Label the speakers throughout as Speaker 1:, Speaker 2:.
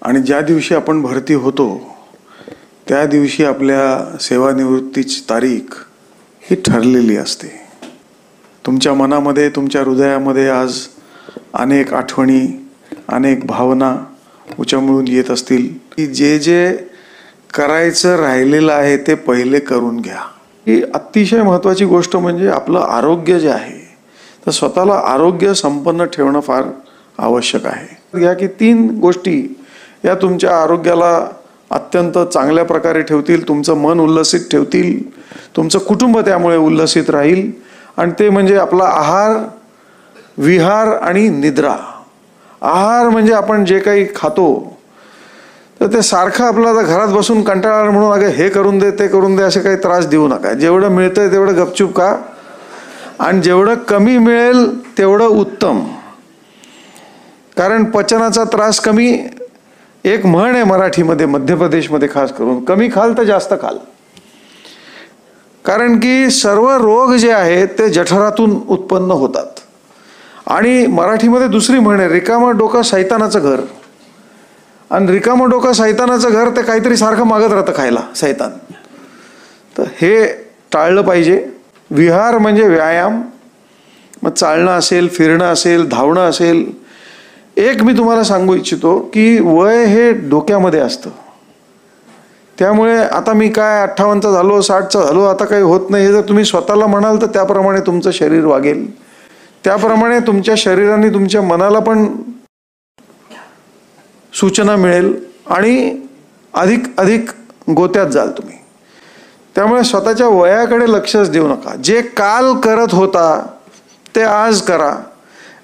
Speaker 1: आणि ज्या दिवशी आपण भरती होतो त्या दिवशी आपल्या सेवानिवृत्तीची तारीख ही ठरलेली असते। तुमच्या मनामध्ये, तुमच्या हृदयामध्ये आज अनेक आठवणी, अनेक भावना उचमळून येत असतील की जे जे करायचं राहिलेलं आहे ते पहिले करून घ्या। ही अतिशय महत्त्वाची गोष्ट म्हणजे आपलं आरोग्य जे आहे तर स्वतःला आरोग्य संपन्न ठेवणं फार आवश्यक आहे। या की 3 गोष्टी या तुमच्या आरोग्याला अत्यंत चांगल्या प्रकारे ठेवतील, तुमचं मन उल्लसित ठेवतील, तुमचं कुटुंब त्यामुळे उल्लसित राहील। आणि ते म्हणजे आपला आहार, विहार आणि निद्रा। आहार म्हणजे आपण जे काही खातो तर ते सारखं आपल्याला घरात बसून कंटाळा म्हणून अगं हे करून दे ते करून दे असे काही त्रास देऊ नका। जेवढं मिळतंय तेवढं गपचूप खा आणि जेवढं कमी मिळेल तेवढं उत्तम, कारण पचनाचा त्रास कमी। एक म्हण आहे मराठीमध्ये, मध्य प्रदेशमध्ये खास करून, कमी खाल तर जास्त खाल। कारण की सर्व रोग जे आहेत ते जठरातून उत्पन्न होतात। आणि मराठीमध्ये दुसरी म्हण आहे, रिकामं डोकं सैतानाचं घर। आणि रिकामं डोकं सैतानाचं घर ते काहीतरी सारखं मागत राहतं खायला सैतान। तर हे टाळलं पाहिजे। विहार म्हणजे व्यायाम, मग चालणं असेल, फिरणं असेल, धावणं असेल। एक मी तुम्हाला सांगू इच्छितो की वय हे डोक्यामध्ये असतं। त्यामुळे आता मी काय 58चा झालो, 60चा झालो, आता काही होत नाही हे जर तुम्ही स्वतःला म्हणाल तर त्याप्रमाणे तुमचं शरीर वागेल। त्याप्रमाणे तुमच्या शरीराने तुमच्या मनाला पण सूचना मिळेल आणि अधिक अधिक गोत्यात जाल तुम्ही। त्यामुळे स्वतःच्या वयाकडे लक्षच देऊ नका। जे काल करत होता ते आज करा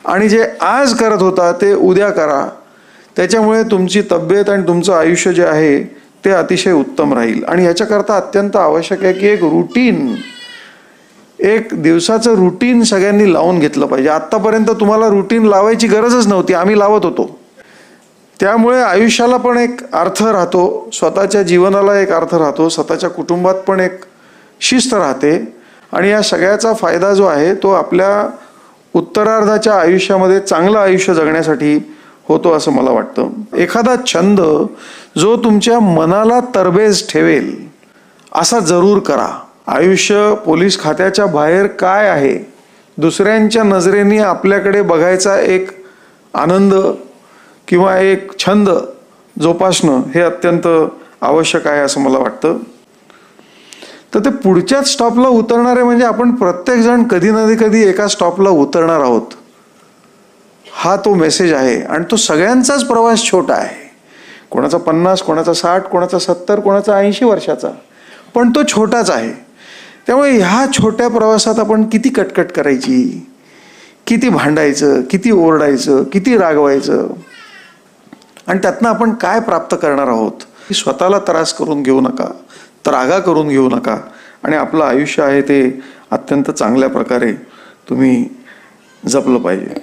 Speaker 1: आणि जे आज करत होता ते उद्या करा। त्याच्यामुळे तुमची तब्येत आणि तुमचं आयुष्य जे आहे ते अतिशय उत्तम राहील। आणि याच्याकरता अत्यंत आवश्यक आहे की एक रुटीन, एक दिवसाचं रुटीन सगळ्यांनी लावून घेतलं पाहिजे। आत्तापर्यंत तुम्हाला रुटीन लावायची गरजच नव्हती, आम्ही लावत होतो। त्यामुळे आयुष्याला पण एक अर्थ राहतो, स्वतःच्या जीवनाला एक अर्थ राहतो, स्वतःच्या कुटुंबात पण एक शिस्त राहते। आणि या सगळ्याचा फायदा जो आहे तो आपल्या उत्तरार्धाच्या आयुष्यामध्ये चांगलं आयुष्य जगण्यासाठी होतो असं मला वाटतं। एखादा छंद जो तुमच्या मनाला तरबेज ठेवेल असा जरूर करा। आयुष्य पोलीस खात्याच्या बाहेर काय आहे, दुसऱ्यांच्या नजरेने आपल्याकडे बघायचा एक आनंद किंवा एक छंद जोपासणं हे अत्यंत आवश्यक आहे असं मला वाटतं। तर ते पुढच्याच स्टॉपला उतरणार आहे म्हणजे आपण प्रत्येक जण कधी ना कधी एका स्टॉपला उतरणार आहोत, हा तो मेसेज आहे। आणि तो सगळ्यांचाच प्रवास छोटा आहे, कोणाचा 50, कोणाचा 60, कोणाचा 70, कोणाचा 80 वर्षाचा, पण तो छोटाच आहे। त्यामुळे ह्या छोट्या प्रवासात आपण किती कटकट करायची, किती भांडायचं, किती ओरडायचं, किती रागवायचं आणि त्यातनं आपण काय प्राप्त करणार आहोत। स्वतःला त्रास करून घेऊ नका, त्रागा करून घेऊ नका आणि आपलं आयुष्य आहे ते अत्यंत चांगल्या प्रकारे तुम्ही जपलं पाहिजे।